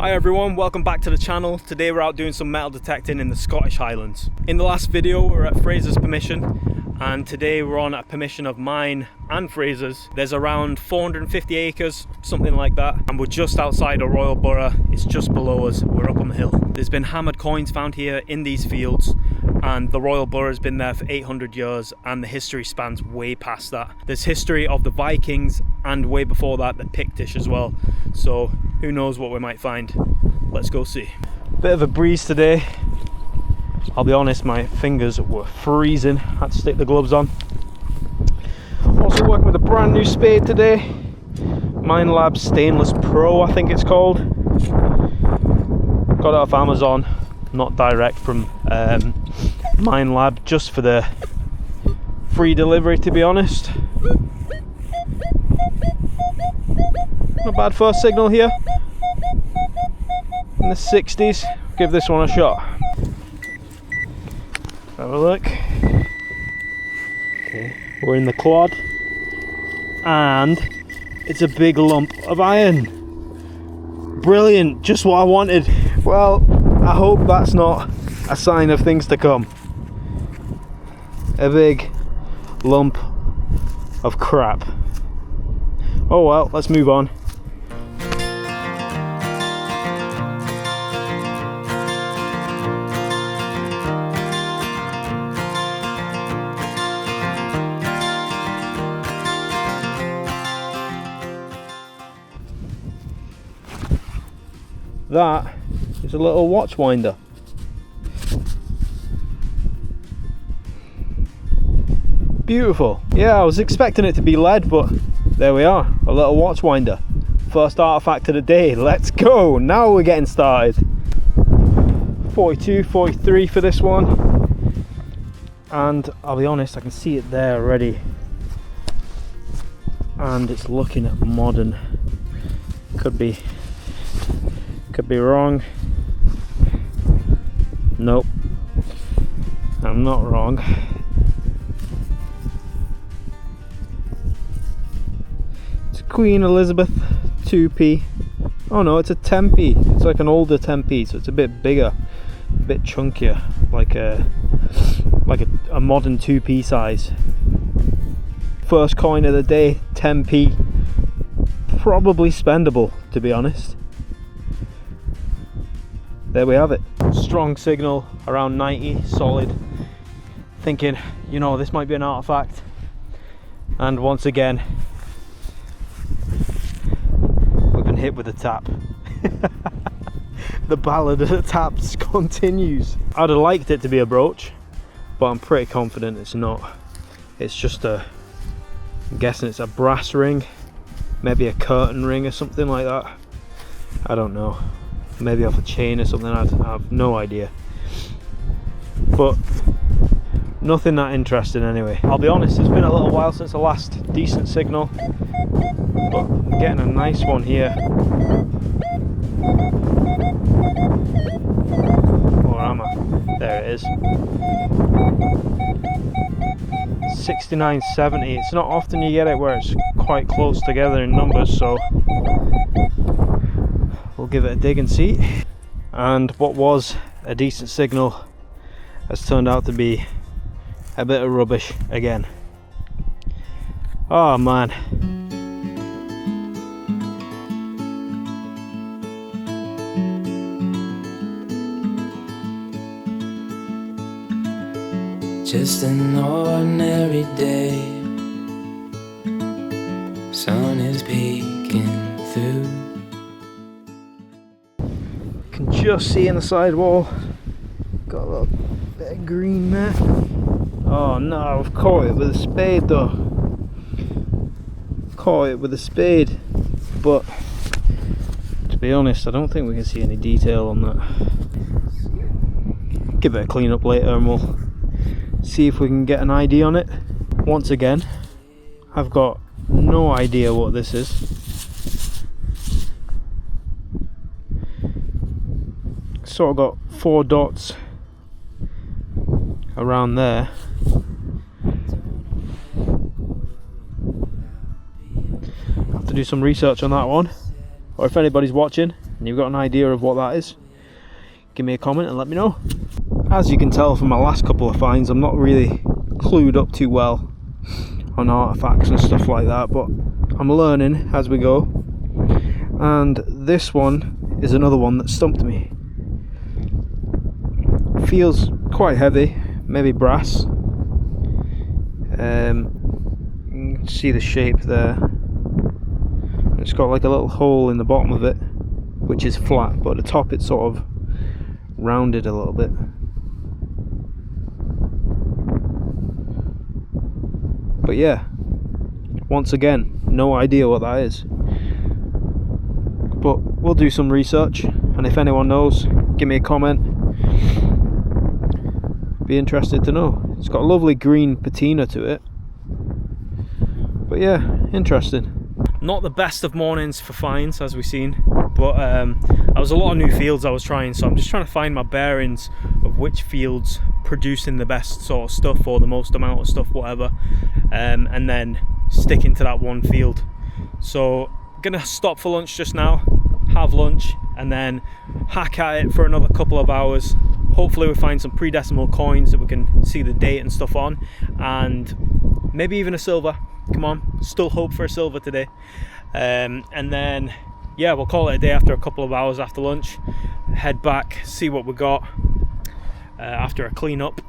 Hi everyone, welcome back to the channel. Today we're out doing some metal detecting in the Scottish Highlands. In the last video we were at Fraser's permission, and today we're on a permission of mine and Fraser's. There's around 450 acres, something like that, and we're just outside of Royal Borough. It's just below us, we're up on the hill. There's been hammered coins found here in these fields, and the Royal Borough has been there for 800 years, and the history spans way past that. There's history of the Vikings, and way before that the Pictish as well, so who knows what we might find. Let's go see. Bit of a breeze today. I'll be honest, my fingers were freezing. Had to stick the gloves on. Also working with a brand new spade today. Mine Lab Stainless Pro, I think it's called. Got it off Amazon, not direct from Mine Lab, just for the free delivery, to be honest. Not bad first signal here. In the 60s. Give this one a shot. Have a look. Okay, we're in the clod, and it's a big lump of iron. Brilliant, just what I wanted. Well, I hope that's not a sign of things to come. A big lump of crap. Oh well, let's move on. That is a little watch winder. Beautiful. Yeah, I was expecting it to be lead, but there we are, a little watch winder. First artifact of the day, let's go. Now we're getting started. 42, 43 for this one. And I'll be honest, I can see it there already. And it's looking at modern. Could be wrong. Nope, I'm not wrong. It's Queen Elizabeth 2p. Oh no, it's a 10p. It's like an older 10p, so it's a bit bigger, a bit chunkier, like a modern 2p size. First coin of the day, 10p. Probably spendable, to be honest. There we have it. Strong signal, around 90, solid. Thinking, you know, this might be an artifact. And once again, we've been hit with a tap. The ballad of the taps continues. I'd have liked it to be a brooch, but I'm pretty confident it's not. It's just I'm guessing it's a brass ring, maybe a curtain ring or something like that. I don't know. Maybe off a chain or something, I have no idea. But nothing that interesting anyway. I'll be honest, it's been a little while since the last decent signal, but I'm getting a nice one here. Where am I? There it is. 69.70. It's not often you get it where it's quite close together in numbers, so we'll give it a dig and see. And what was a decent signal has turned out to be a bit of rubbish again. Oh man. Just an ordinary day. Sun is peeking through. Can just see in the sidewall, got a little bit of green there. Oh no, I've caught it with a spade though. Caught it with a spade, but to be honest, I don't think we can see any detail on that. Give it a clean up later and we'll see if we can get an ID on it. Once again, I've got no idea what this is. Sort of got 4 dots around there. Have to do some research on that one, or if anybody's watching, and you've got an idea of what that is, give me a comment and let me know. As you can tell from my last couple of finds, I'm not really clued up too well on artifacts and stuff like that, but I'm learning as we go. And this one is another one that stumped me. Feels quite heavy, maybe brass. You can see the shape there. It's got like a little hole in the bottom of it, which is flat, but at the top it's sort of rounded a little bit. But yeah, once again, no idea what that is. But we'll do some research, and if anyone knows, give me a comment. Be interested to know. It's got a lovely green patina to it. But yeah, interesting. Not the best of mornings for finds, as we've seen, but there was a lot of new fields I was trying, so I'm just trying to find my bearings of which fields producing the best sort of stuff or the most amount of stuff, whatever, and then sticking to that one field. So I'm gonna stop for lunch just now, have lunch, and then hack at it for another couple of hours. Hopefully we find some pre-decimal coins that we can see the date and stuff on, and maybe even a silver. Come on, still hope for a silver today. And then yeah, we'll call it a day after a couple of hours after lunch. Head back, see what we got after a clean up,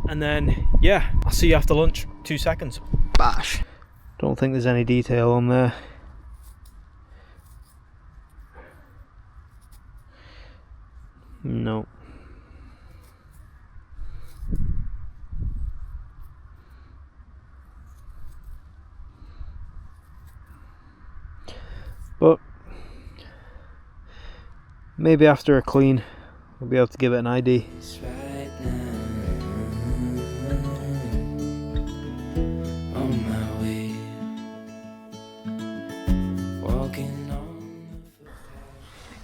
and then yeah, I'll see you after lunch. 2 seconds. Bash. Don't think there's any detail on there. No. But maybe after a clean we'll be able to give it an ID.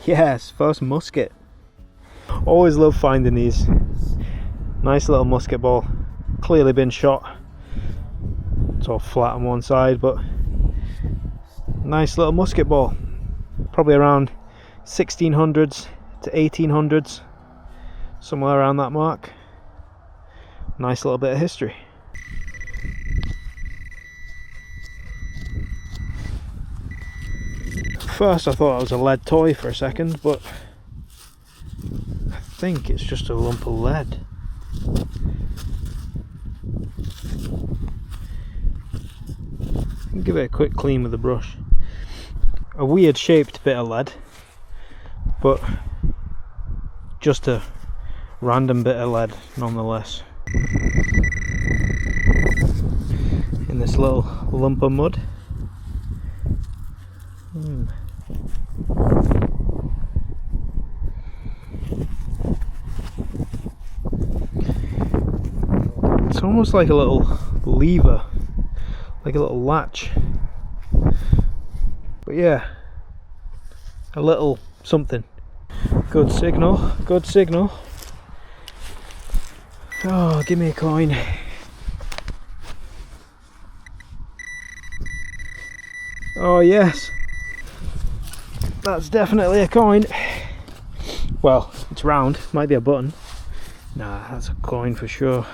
Yes, first musket. Always love finding these. Nice little musket ball. Clearly been shot. It's all flat on one side, but nice little musket ball. Probably around 1600s to 1800s. Somewhere around that mark. Nice little bit of history. First I thought it was a lead toy for a second, but I think it's just a lump of lead. Give it a quick clean with the brush. A weird shaped bit of lead, but just a random bit of lead nonetheless. In this little lump of mud. It's almost like a little lever, like a little latch. But yeah, a little something. Good signal, good signal. Oh, give me a coin. Oh yes, that's definitely a coin. Well, it's round, might be a button. Nah, that's a coin for sure.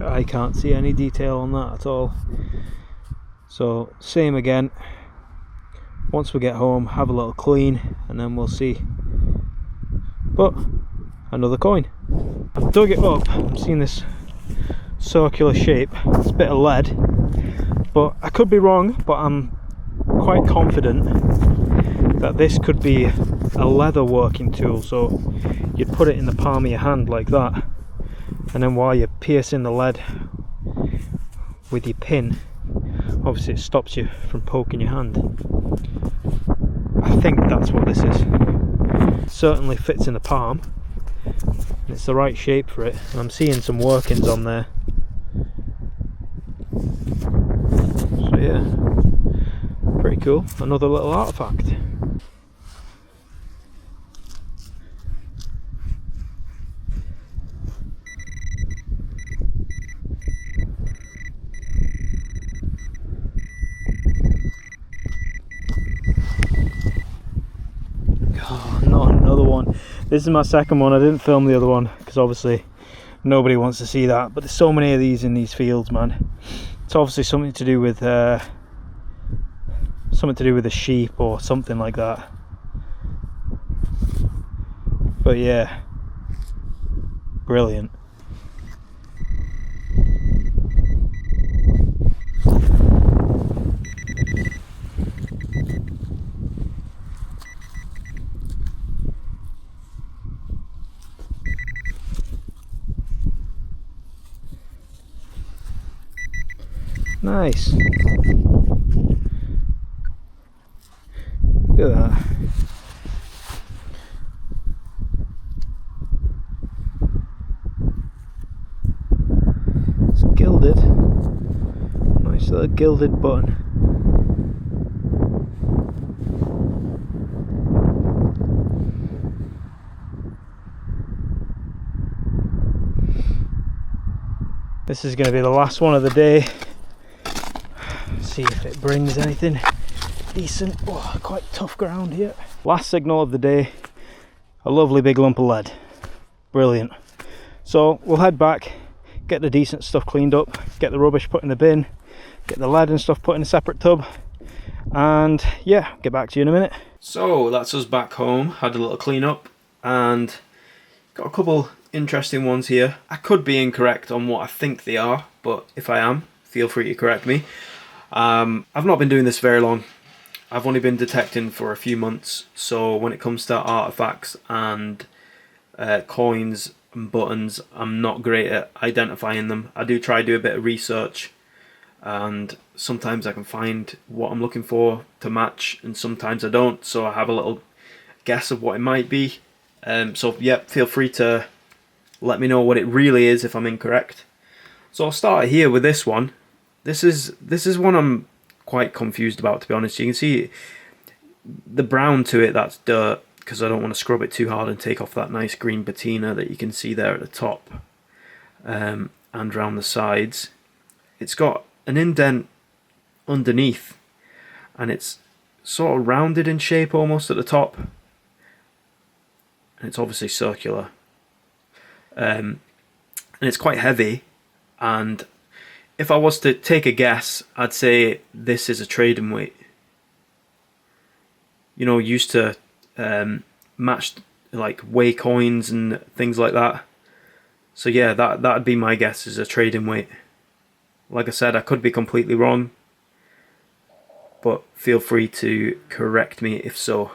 I can't see any detail on that at all. So same again. Once we get home, have a little clean, and then we'll see. But another coin. I've dug it up. I'm seeing this circular shape. It's a bit of lead, but I could be wrong. But I'm quite confident that this could be a leather working tool. So you'd put it in the palm of your hand like that, and then while you're piercing the lead with your pin, obviously it stops you from poking your hand. I think that's what this is. It certainly fits in the palm. It's the right shape for it, and I'm seeing some workings on there. So yeah, pretty cool. Another little artifact. This is my second one. I didn't film the other one because obviously nobody wants to see that, but there's so many of these in these fields, man. It's obviously something to do with a sheep or something like that. But yeah, brilliant. Nice. Look at that. It's gilded. Nice little gilded button. This is going to be the last one of the day. See if it brings anything decent. Oh, quite tough ground here. Last signal of the day, a lovely big lump of lead. Brilliant. So we'll head back, get the decent stuff cleaned up, get the rubbish put in the bin, get the lead and stuff put in a separate tub, and yeah, get back to you in a minute. So that's us back home, had a little clean up, and got a couple interesting ones here. I could be incorrect on what I think they are, but if I am, feel free to correct me. I've not been doing this very long. I've only been detecting for a few months, so when it comes to artifacts and coins and buttons, I'm not great at identifying them. I do try to do a bit of research, and sometimes I can find what I'm looking for to match, and sometimes I don't, so I have a little guess of what it might be. So yeah, feel free to let me know what it really is if I'm incorrect. So I'll start here with this one. This is one I'm quite confused about, to be honest. You can see the brown to it, that's dirt, because I don't want to scrub it too hard and take off that nice green patina that you can see there at the top and around the sides. It's got an indent underneath, and it's sort of rounded in shape almost at the top, and it's obviously circular. And it's quite heavy, and if I was to take a guess, I'd say this is a trading weight. You know, used to match like weigh coins and things like that. So yeah, that'd be my guess, is a trading weight. Like I said, I could be completely wrong, but feel free to correct me if so.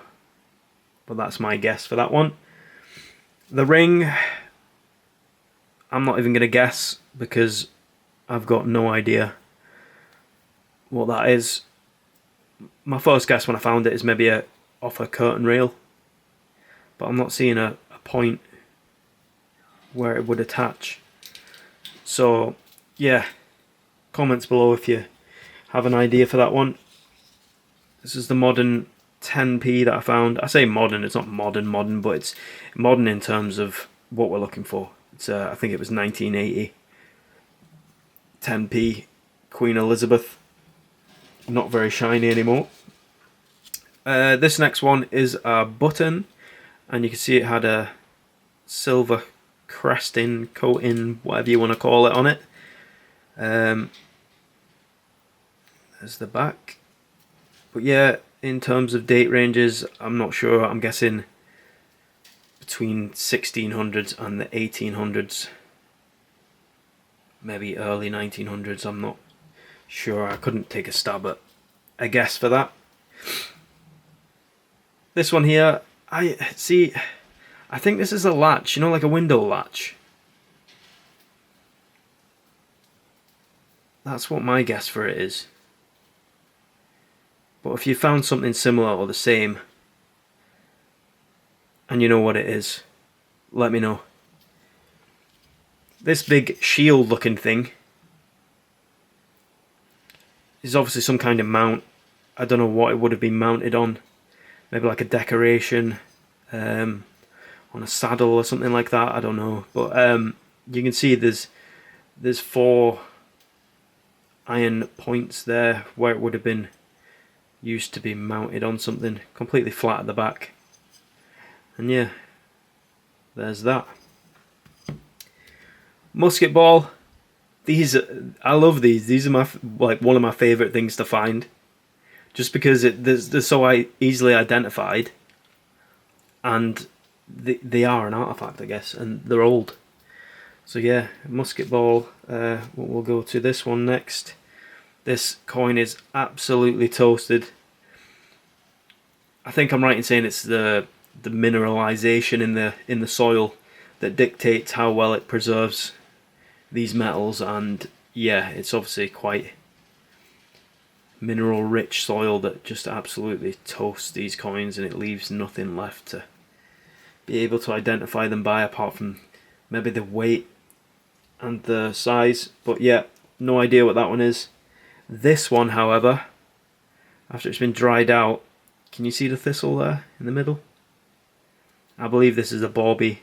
But that's my guess for that one. The ring, I'm not even going to guess because I've got no idea what that is. My first guess when I found it is maybe off a curtain rail, but I'm not seeing a point where it would attach. So yeah, comments below if you have an idea for that one. This is the modern 10p that I found. I say modern, it's not modern, but it's modern in terms of what we're looking for. It's I think it was 1980. 10p Queen Elizabeth, not very shiny anymore. This next one is a button, and you can see it had a silver cresting, coating, whatever you want to call it, on it. There's the back. But yeah, in terms of date ranges, I'm not sure. I'm guessing between 1600s and the 1800s. Maybe early 1900s, I'm not sure. I couldn't take a stab at a guess for that. This one here, I think this is a latch, you know, like a window latch. That's what my guess for it is. But if you found something similar or the same, and you know what it is, let me know. This big shield looking thing is obviously some kind of mount. I don't know what it would have been mounted on. Maybe like a decoration on a saddle or something like that. I don't know. But you can see there's 4 iron points there where it would have been used to be mounted on something. Completely flat at the back. And yeah, there's that. Musket ball. These, I love these. These are one of my favourite things to find, just because they're so easily identified, and they are an artifact, I guess, and they're old. So yeah, musket ball. We'll go to this one next. This coin is absolutely toasted. I think I'm right in saying it's the mineralization in the soil that dictates how well it preserves these metals, and yeah, it's obviously quite mineral rich soil that just absolutely toasts these coins, and it leaves nothing left to be able to identify them by, apart from maybe the weight and the size. But yeah, no idea what that one is. This one, however, after it's been dried out, can you see the thistle there in the middle? I believe this is a bauby.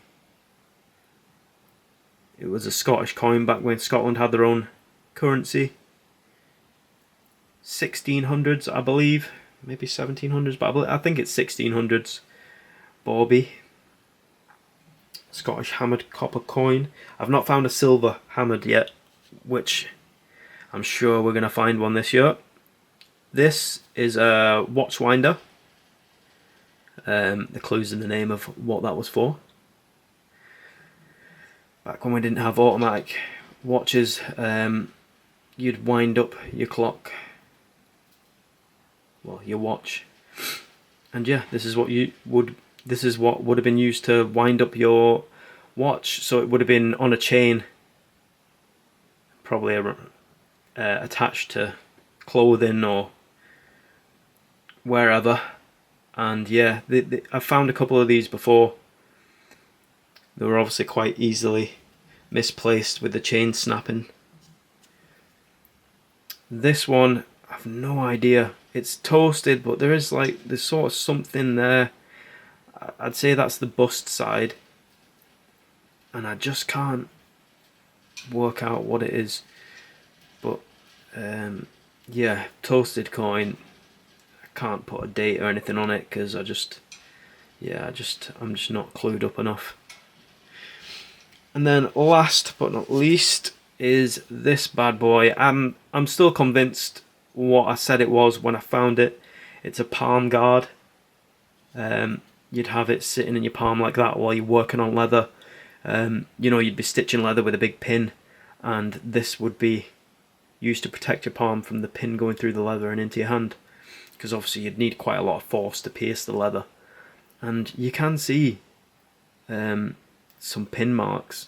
It was a Scottish coin back when Scotland had their own currency. 1600s, I believe. Maybe 1700s, but I think it's 1600s. Bauby. Scottish hammered copper coin. I've not found a silver hammered yet, which I'm sure we're going to find one this year. This is a watch winder. The clue's in the name of what that was for. Back when we didn't have automatic watches, you'd wind up your clock, well, your watch, and yeah, this is what would have been used to wind up your watch. So it would have been on a chain, probably attached to clothing or wherever. And yeah, I've found a couple of these before. They were obviously quite easily misplaced with the chain snapping. This one, I've no idea. It's toasted, but there's sort of something there. I'd say that's the bust side, and I just can't work out what it is. But yeah, toasted coin. I can't put a date or anything on it because I'm just not clued up enough. And then last but not least is this bad boy. I'm still convinced what I said it was when I found it. It's a palm guard. You'd have it sitting in your palm like that while you're working on leather. You'd be stitching leather with a big pin, and this would be used to protect your palm from the pin going through the leather and into your hand, because obviously you'd need quite a lot of force to pierce the leather. And you can see some pin marks,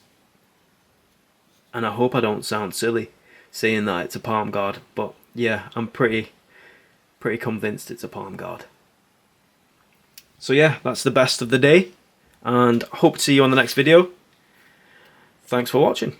and I hope I don't sound silly saying that it's a palm guard, but yeah, I'm pretty convinced it's a palm guard. So yeah, that's the best of the day, and hope to see you on the next video. Thanks for watching.